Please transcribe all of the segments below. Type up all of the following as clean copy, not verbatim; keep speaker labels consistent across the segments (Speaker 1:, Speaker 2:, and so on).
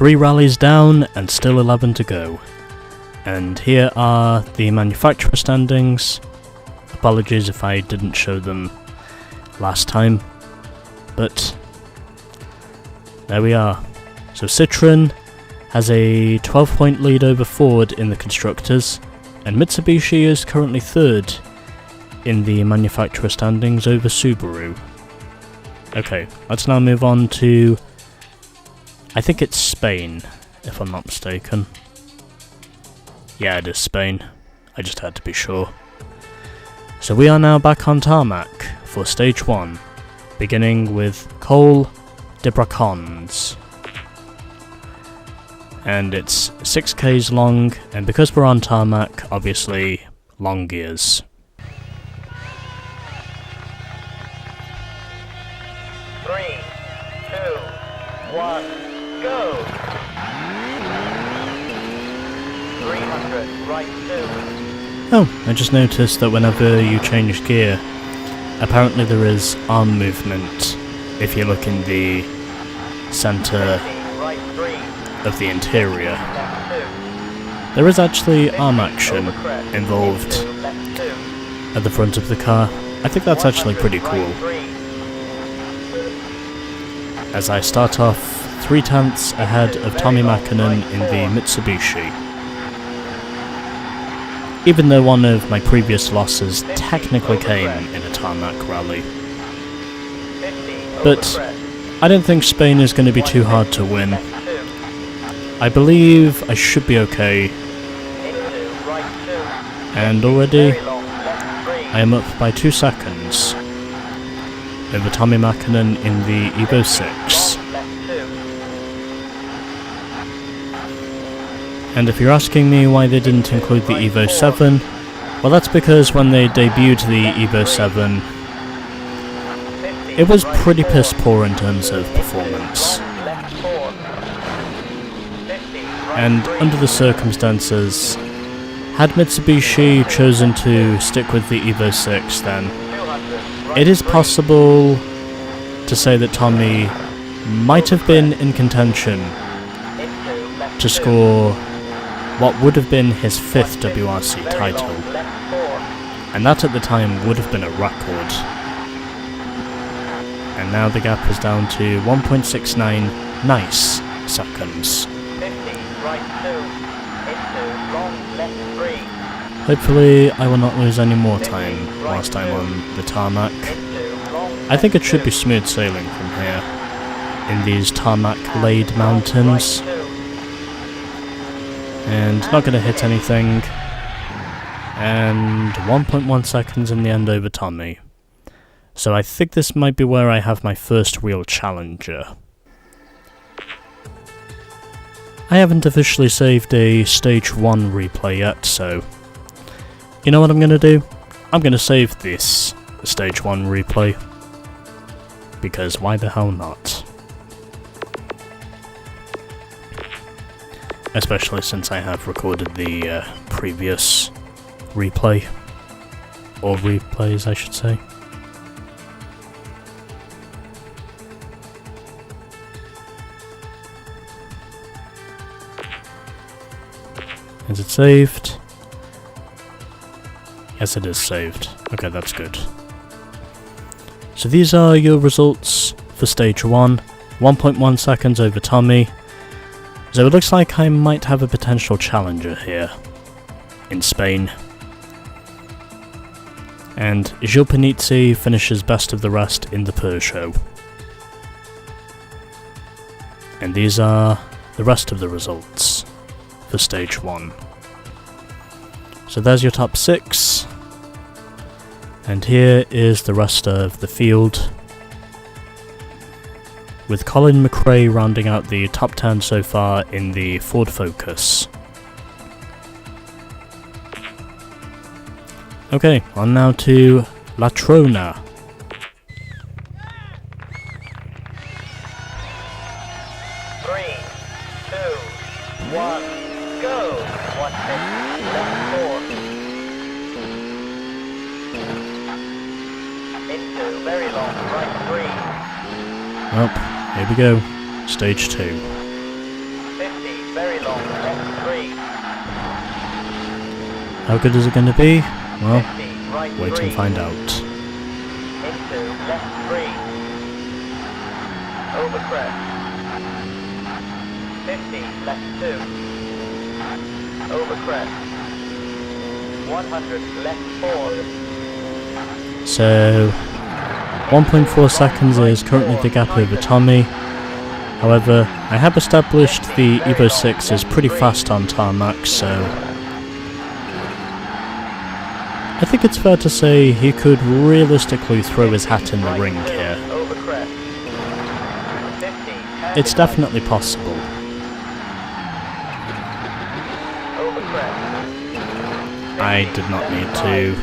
Speaker 1: 3 rallies down and still 11 to go. And here are the manufacturer standings. Apologies if I didn't show them last time, but there we are. So Citroën has a 12-point lead over Ford in the Constructors, and Mitsubishi is currently 3rd in the manufacturer standings over Subaru. Okay, let's now move on to, I think it's Spain, if I'm not mistaken. Yeah, it is Spain. I just had to be sure. So we are now back on tarmac for stage 1, beginning with Col de Bracons. And it's 6k's long, and because we're on tarmac, obviously, long gears.
Speaker 2: 3, 2, 1, go! 300, right 2.
Speaker 1: Oh, I just noticed that whenever you change gear, apparently there is arm movement if you look in the centre of the interior. There is actually arm action involved at the front of the car. I think that's actually pretty cool. As I start off 0.3 ahead of Tommi Mäkinen in the Mitsubishi. Even though one of my previous losses technically came in a tarmac rally. But I don't think Spain is going to be too hard to win. I believe I should be okay. And already I am up by 2 seconds over Tommi Mäkinen in the Evo 6. And if you're asking me why they didn't include the Evo 7, well, that's because when they debuted the Evo 7, it was pretty piss poor in terms of performance. And under the circumstances, had Mitsubishi chosen to stick with the Evo 6, then it is possible to say that Tommi might have been in contention to score what would have been his 5th WRC title, and that at the time would have been a record. And now the gap is down to 1.69 nice seconds. Hopefully I will not lose any more time whilst I'm on the tarmac. I think it should be smooth sailing from here in these tarmac-laid mountains. And not going to hit anything. And 1.1 seconds in the end over Tommi. So I think this might be where I have my first real challenger. I haven't officially saved a stage 1 replay yet, so you know what I'm going to do? I'm going to save this stage 1 replay. Because why the hell not? Especially since I have recorded the previous replay. Or replays, I should say. Is it saved? Yes, it is saved. Okay, that's good. So these are your results for stage 1. 1.1 seconds over Tommi. So it looks like I might have a potential challenger here in Spain. And Gil Panizzi finishes best of the rest in the Peugeot. And these are the rest of the results for stage 1. So there's your top 6. And here is the rest of the field, with Colin McRae rounding out the top 10 so far in the Ford Focus. Okay, on now to La Trona.
Speaker 2: Three, two, one, go! 150, left 4. Into very long, right 3.
Speaker 1: Well, here we go. Stage 2.
Speaker 2: 50, 50, very long, left 3.
Speaker 1: How good is it going to be? Well,
Speaker 2: 50, right
Speaker 1: wait
Speaker 2: 3.
Speaker 1: and find out.
Speaker 2: Into left 3. Over crest. 50, left 2. Over crest. 100, left 4.
Speaker 1: So, 1.4 seconds is currently the gap over Tommy. However, I have established the Evo 6 is pretty fast on tarmac, so I think it's fair to say he could realistically throw his hat in the ring here. It's definitely possible. I did not need to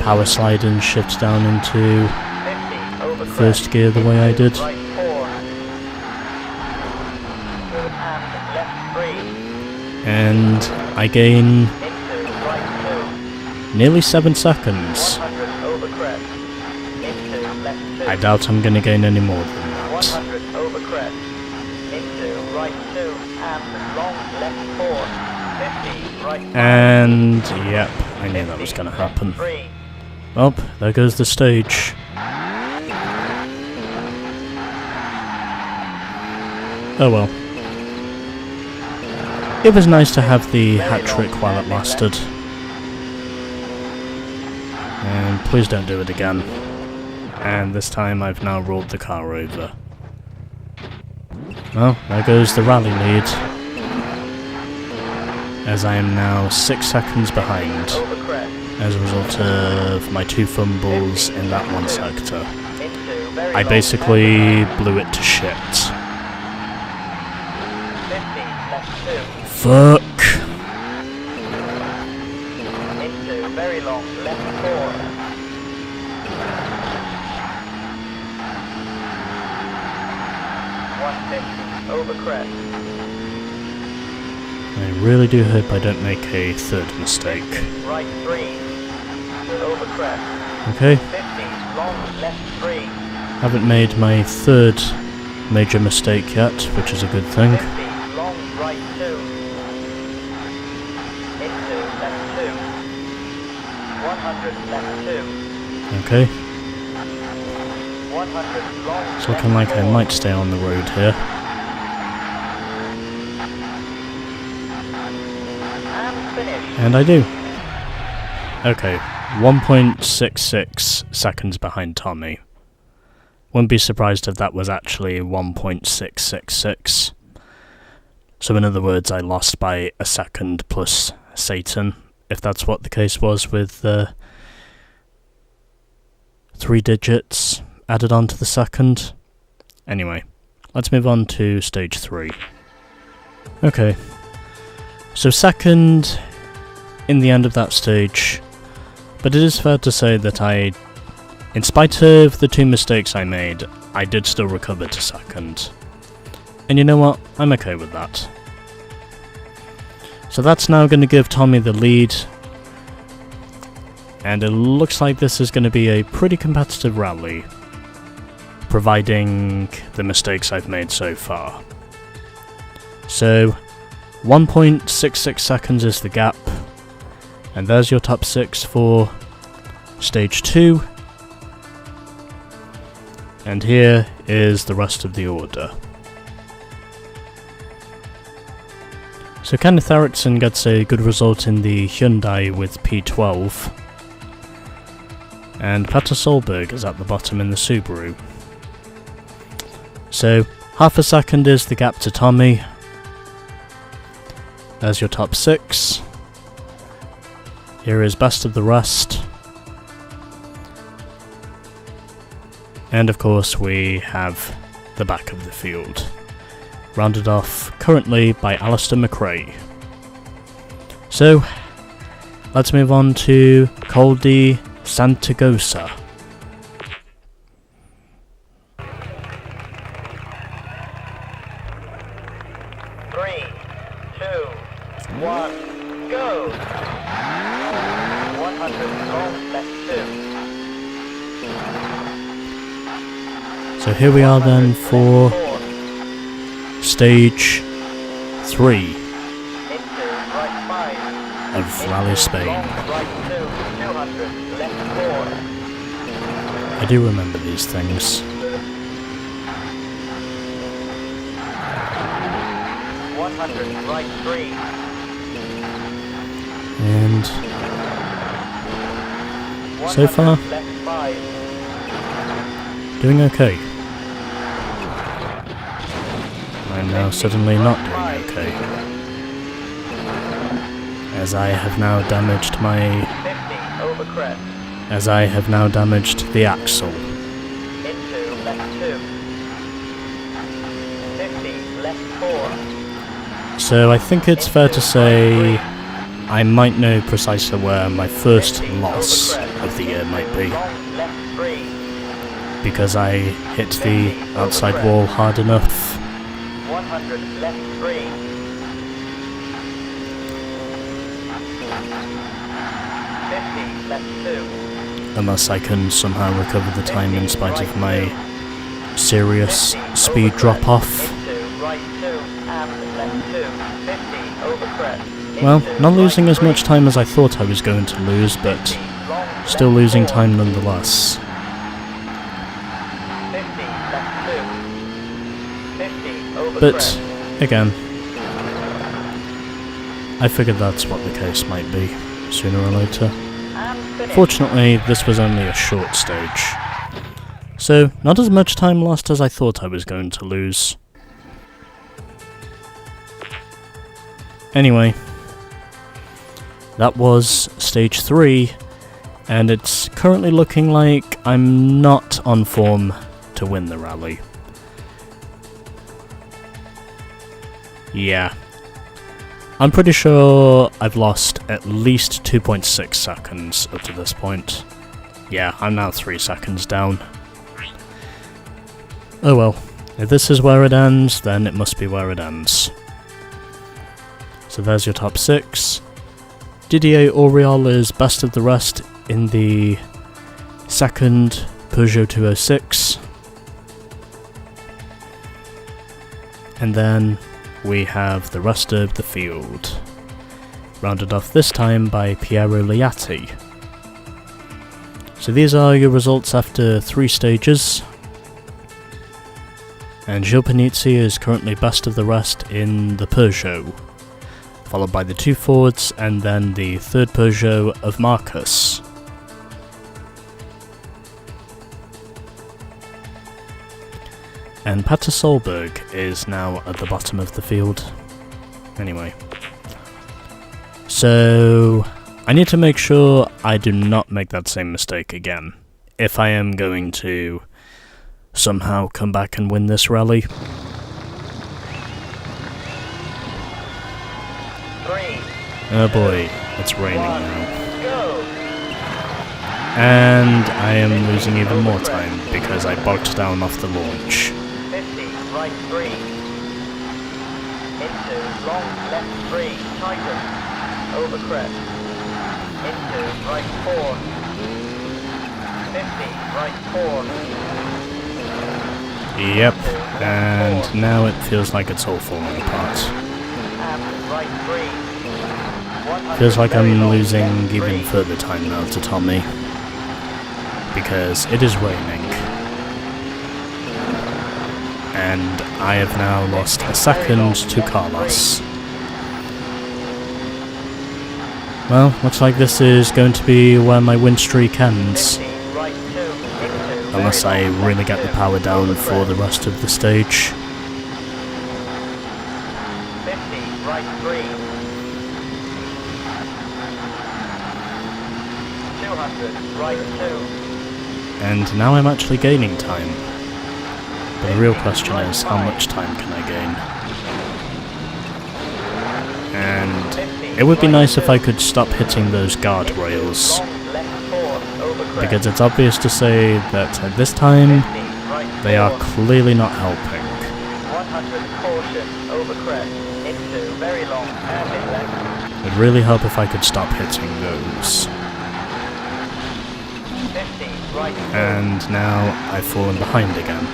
Speaker 1: power slide and shift down into first gear the way I did. And I gain nearly 7 seconds. I doubt I'm going to gain any more than that. And yep, I knew that was going to happen. Well, there goes the stage. Oh well. It was nice to have the hat trick while it lasted. And please don't do it again. And this time I've now rolled the car over. Well, there goes the rally lead. As I am now 6 seconds behind, as a result of my 2 fumbles in that one sector. I basically blew it to shit. Fuck.
Speaker 2: Into very long, left 4. Over crest.
Speaker 1: I really do hope I don't make a third mistake.
Speaker 2: Right 3. Over crest.
Speaker 1: Okay.
Speaker 2: 50, long, left 3.
Speaker 1: Haven't made my third major mistake yet, which is a good thing.
Speaker 2: 50, long, right 2. Into left 2. 100, left 2.
Speaker 1: Okay.
Speaker 2: 100, long,
Speaker 1: It's looking like I might stay on the road here. And I do. Okay, 1.66 seconds behind Tommy. Wouldn't be surprised if that was actually 1.666. So in other words, I lost by a second plus Satan, if that's what the case was with 3 digits added on to the second. Anyway, let's move on to stage 3. Okay, so second in the end of that stage, but it is fair to say that in spite of the 2 mistakes I made, I did still recover to second. And you know what? I'm okay with that. So that's now going to give Tommy the lead, and it looks like this is going to be a pretty competitive rally, providing the mistakes I've made so far. So 1.66 seconds is the gap, and there's your top 6 for stage 2. And here is the rest of the order. So Kenneth Eriksson gets a good result in the Hyundai with P12. And Petter Solberg is at the bottom in the Subaru. So half a second is the gap to Tommy. There's your top 6. Here is best of the rest. And of course we have the back of the field, rounded off currently by Alistair McRae. So, let's move on to Col di Santagosa.
Speaker 2: Three, two, one, go! 100, long, left 2.
Speaker 1: So here we are then for stage 3
Speaker 2: Into right 5.
Speaker 1: of Rally Spain.
Speaker 2: Long right 2, 200, left 4.
Speaker 1: I do remember these things.
Speaker 2: 100, right 3.
Speaker 1: And so far,
Speaker 2: left 5.
Speaker 1: doing okay. I'm now suddenly not doing okay, as I have now damaged my...
Speaker 2: 50, over crest.
Speaker 1: as I have now damaged the axle.
Speaker 2: Into left 2. 50, left 4.
Speaker 1: So I think it's fair to say I might know precisely where my first loss of the year might be,
Speaker 2: Long left 3.
Speaker 1: because I hit the outside wall hard enough.
Speaker 2: 100, left 3. 50, left 2.
Speaker 1: Unless I can somehow recover the time in spite of my serious speed drop-off.
Speaker 2: Into right 2 and left 2. 50, over crest.
Speaker 1: Well, not losing as much time as I thought I was going to lose, but still losing time nonetheless.
Speaker 2: 50, left 2. 50, over
Speaker 1: But,
Speaker 2: crest.
Speaker 1: again, I figured that's what the case might be, sooner or later.
Speaker 2: And finish.
Speaker 1: Fortunately, this was only a short stage, so not as much time lost as I thought I was going to lose. Anyway, that was stage 3, and it's currently looking like I'm not on form to win the rally. Yeah. I'm pretty sure I've lost at least 2.6 seconds up to this point. Yeah, I'm now 3 seconds down. Oh well, if this is where it ends, then it must be where it ends. So there's your top 6. Didier Auriol is best of the rest in the second Peugeot 206. And then we have the rest of the field, rounded off this time by Piero Liatti. So these are your results after 3 stages. And Gilles Panizzi is currently best of the rest in the Peugeot, followed by the 2 Fords and then the 3rd Peugeot of Marcus. And Petter Solberg is now at the bottom of the field. Anyway. So, I need to make sure I do not make that same mistake again, if I am going to somehow come back and win this rally.
Speaker 2: 3.
Speaker 1: Oh boy, it's raining
Speaker 2: 1,
Speaker 1: now.
Speaker 2: go.
Speaker 1: And I am losing even more time because I bogged down off the launch.
Speaker 2: 50, right 3. Into long left 3, tighten. Over crest. Into right 4. 50, right 4.
Speaker 1: Yep, and now it feels like it's all falling apart.
Speaker 2: And right 3. 100,
Speaker 1: Feels like
Speaker 2: very
Speaker 1: I'm
Speaker 2: long,
Speaker 1: losing
Speaker 2: left
Speaker 1: even
Speaker 2: 3.
Speaker 1: further time now to Tommy, because it is raining. And I have now lost a second to Carlos. Well, looks like this is going to be where my win streak ends,
Speaker 2: 50, right 2. Into
Speaker 1: unless I really get the power down for the rest of the stage.
Speaker 2: 50, right 3. 200, right 2.
Speaker 1: And now I'm actually gaining time. But the real question is, how much time can I gain? And it would be nice if I could stop hitting those guardrails, because it's obvious to say that at this time, they are clearly not helping.
Speaker 2: 100, caution, over crest, into, very long, hairpin left.
Speaker 1: It would really help if I could stop hitting those.
Speaker 2: 50, right 2.
Speaker 1: And now I've fallen behind again.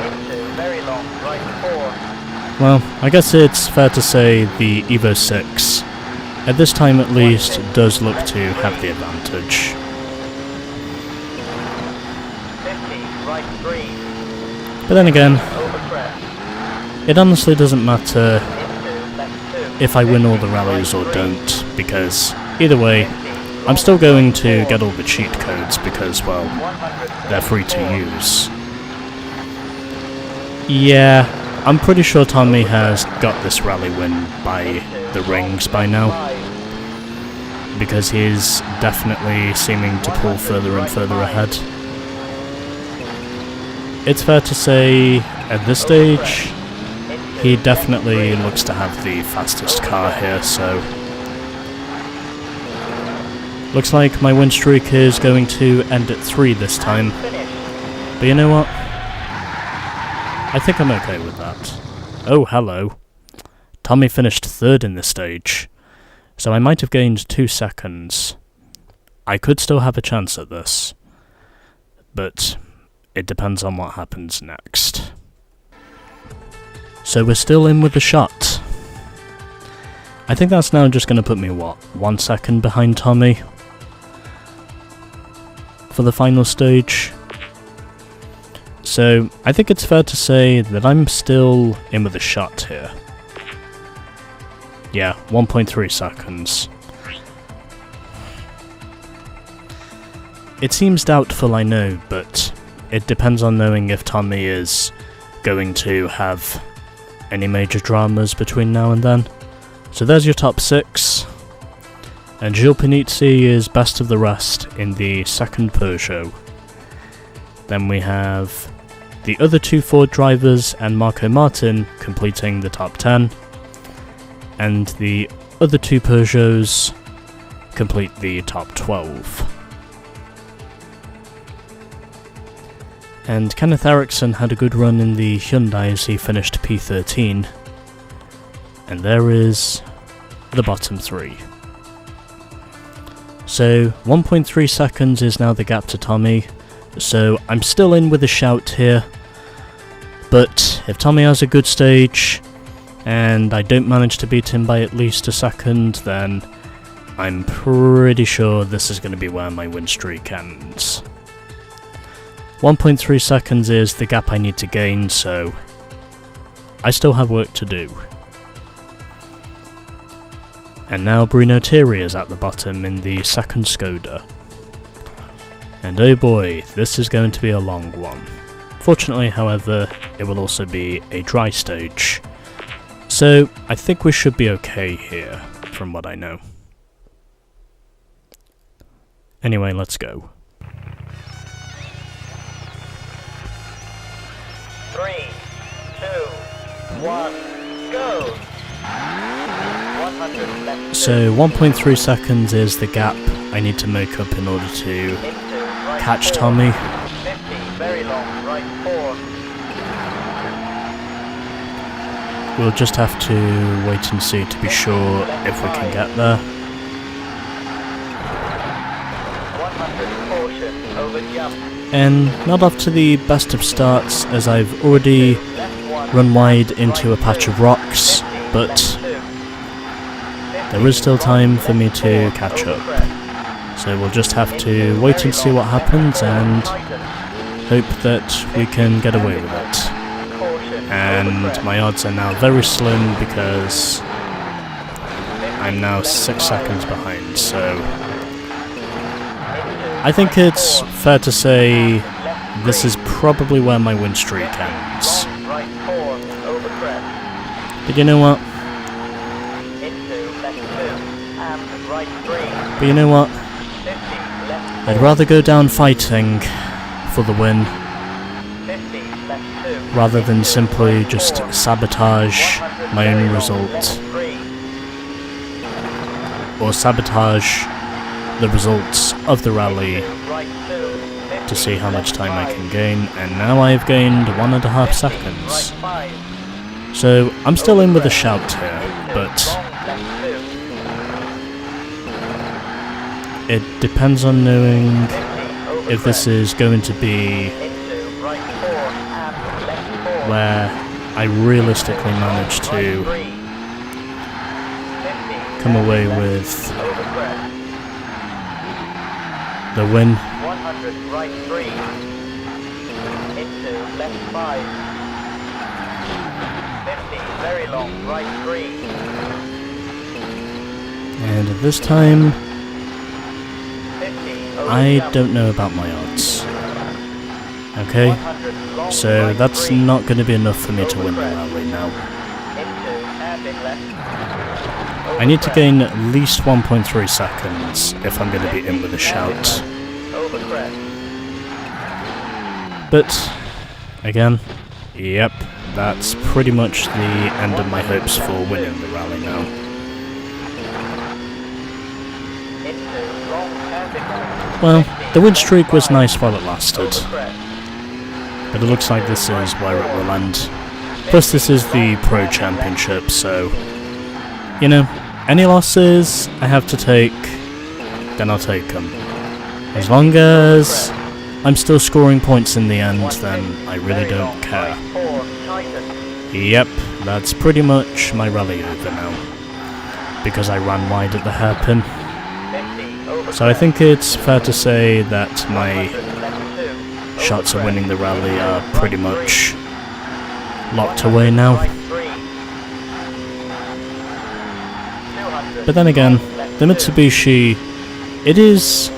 Speaker 2: Into, very long, right 4.
Speaker 1: Well, I guess it's fair to say the Evo 6, at this time at least, does look to have the advantage.
Speaker 2: 50, right 3.
Speaker 1: But then again,
Speaker 2: Over crest.
Speaker 1: it honestly doesn't matter
Speaker 2: Into left 2.
Speaker 1: if I win all the rallies or don't, because either way, I'm still going to get all the cheat codes because, well, they're free to use. Yeah, I'm pretty sure Tommy has got this rally win by the rings by now, because he's definitely seeming to pull further and further ahead. It's fair to say, at this stage, he definitely looks to have the fastest car here, so... Looks like my win streak is going to end at 3 this time. But you know what? I think I'm okay with that. Oh, hello. Tommy finished 3rd in this stage, so I might have gained 2 seconds. I could still have a chance at this, but it depends on what happens next. So we're still in with the shot. I think that's now just going to put me, what, 1 second behind Tommy? For the final stage. So, I think it's fair to say that I'm still in with a shot here. Yeah, 1.3 seconds. It seems doubtful, I know, but it depends on knowing if Tommy is going to have any major dramas between now and then. So there's your top 6. And Gilles Panizzi is best of the rest in the second Peugeot. Then we have the other 2 Ford drivers and Marco Martin completing the top 10. And the other 2 Peugeots complete the top 12. And Kenneth Eriksson had a good run in the Hyundai as he finished P13. And there is the bottom 3. So 1.3 seconds is now the gap to Tommy, so I'm still in with a shout here, but if Tommy has a good stage, and I don't manage to beat him by at least a second, then I'm pretty sure this is going to be where my win streak ends. 1.3 seconds is the gap I need to gain, so I still have work to do. And now Bruno Thierry is at the bottom in the second Skoda. And oh boy, this is going to be a long one. Fortunately, however, it will also be a dry stage. So, I think we should be okay here, from what I know. Anyway, let's go.
Speaker 2: 3, 2, 1, go!
Speaker 1: So 1.3 seconds is the gap I need to make up in order to catch Tommy.
Speaker 2: 50, very long, right 4.
Speaker 1: We'll just have to wait and see to be sure if we can get there.
Speaker 2: 100 caution, over jump.
Speaker 1: And not off to the best of starts, as I've already run wide into a patch of rocks, but there is still time for me to catch up. So we'll just have to wait and see what happens and hope that we can get away with it. And my odds are now very slim because I'm now 6 seconds behind, so I think it's fair to say this is probably where my win streak ends. But you know what? But you know what? I'd rather go down fighting for the win rather than simply just sabotage my own result or sabotage the results of the rally to see how much time I can gain, and now I've gained 1.5 seconds. So I'm still in with a shout here, but it depends on knowing if this is going to be where I realistically managed to come away with the win.
Speaker 2: 100, right 3. Into left 5. 50, very long, right 3.
Speaker 1: And at this time,
Speaker 2: 50, over
Speaker 1: I
Speaker 2: jump.
Speaker 1: don't know about my odds. Okay,
Speaker 2: 100, long,
Speaker 1: so
Speaker 2: right
Speaker 1: that's
Speaker 2: 3.
Speaker 1: not going to be enough for me to win the rally now.
Speaker 2: Into, hairpin left.
Speaker 1: I need to gain at least 1.3 seconds if I'm going to be in with a shout.
Speaker 2: Over crest.
Speaker 1: But, again, yep, that's pretty much the end of my hopes for winning the rally now.
Speaker 2: Into long hairpin right.
Speaker 1: Well, the win streak was nice while it lasted,
Speaker 2: Over crest.
Speaker 1: but it looks like this is where it will end. Plus this is the Pro Championship, so, you know, any losses I have to take, then I'll take them. As long as I'm still scoring points in the end, then I really don't care. Yep, that's pretty much my rally over now, because I ran wide at the hairpin. So I think it's fair to say that my shots of winning the rally are pretty much locked away now. But then again, the Mitsubishi, it is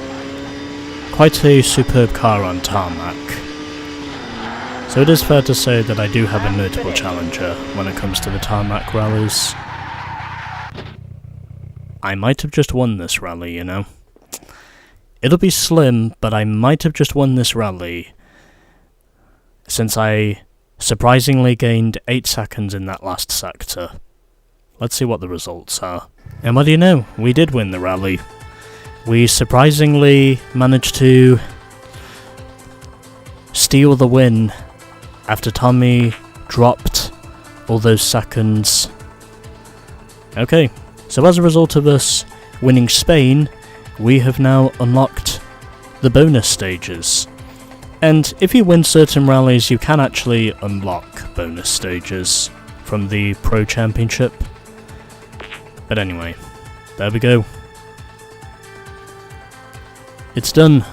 Speaker 1: quite a superb car on tarmac. So it is fair to say that I do have a notable challenger when it comes to the tarmac rallies. I might have just won this rally, you know. It'll be slim, but I might have just won this rally, since I surprisingly gained 8 seconds in that last sector. Let's see what the results are. And what do you know? We did win the rally. We surprisingly managed to steal the win after Tommy dropped all those seconds. Okay, so as a result of us winning Spain, we have now unlocked the bonus stages. And if you win certain rallies, you can actually unlock bonus stages from the Pro Championship. But anyway, there we go. It's done.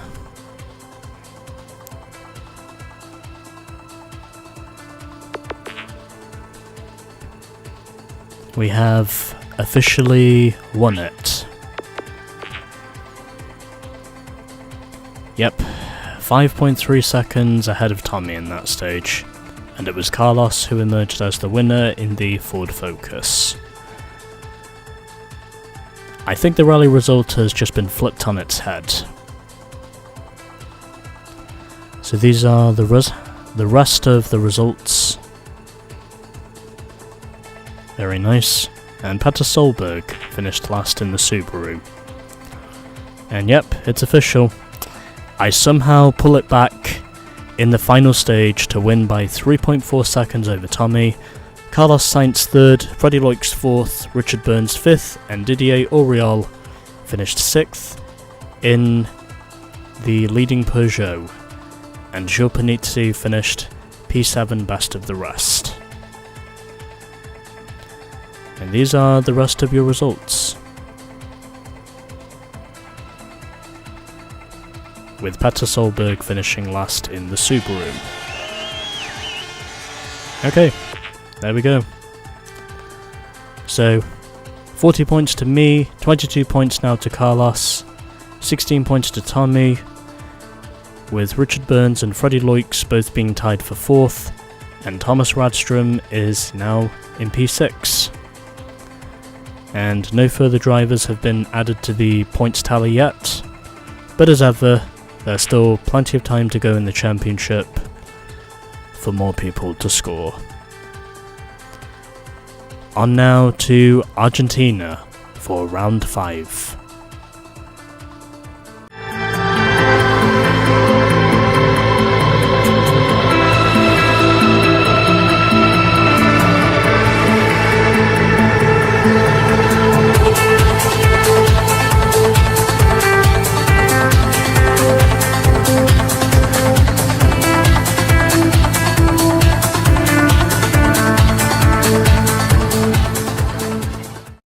Speaker 1: We have officially won it. Yep, 5.3 seconds ahead of Tommy in that stage, and it was Carlos who emerged as the winner in the Ford Focus. I think the rally result has just been flipped on its head. So these are the rest of the results. Very nice. And Petter Solberg finished last in the Subaru. And yep, it's official. I somehow pull it back in the final stage to win by 3.4 seconds over Tommy. Carlos Sainz 3rd, Freddie Loix 4th, Richard Burns 5th, and Didier Auriol finished 6th in the leading Peugeot. And Joe Panizzi finished P7 best of the rest. And these are the rest of your results. With Petter Solberg finishing last in the Subaru. Okay, there we go. So, 40 points to me, 22 points now to Carlos, 16 points to Tommy, with Richard Burns and Freddie Loix both being tied for 4th, and Thomas Radstrom is now in P6. And no further drivers have been added to the points tally yet, but as ever, there's still plenty of time to go in the championship for more people to score. On now to Argentina for round 5.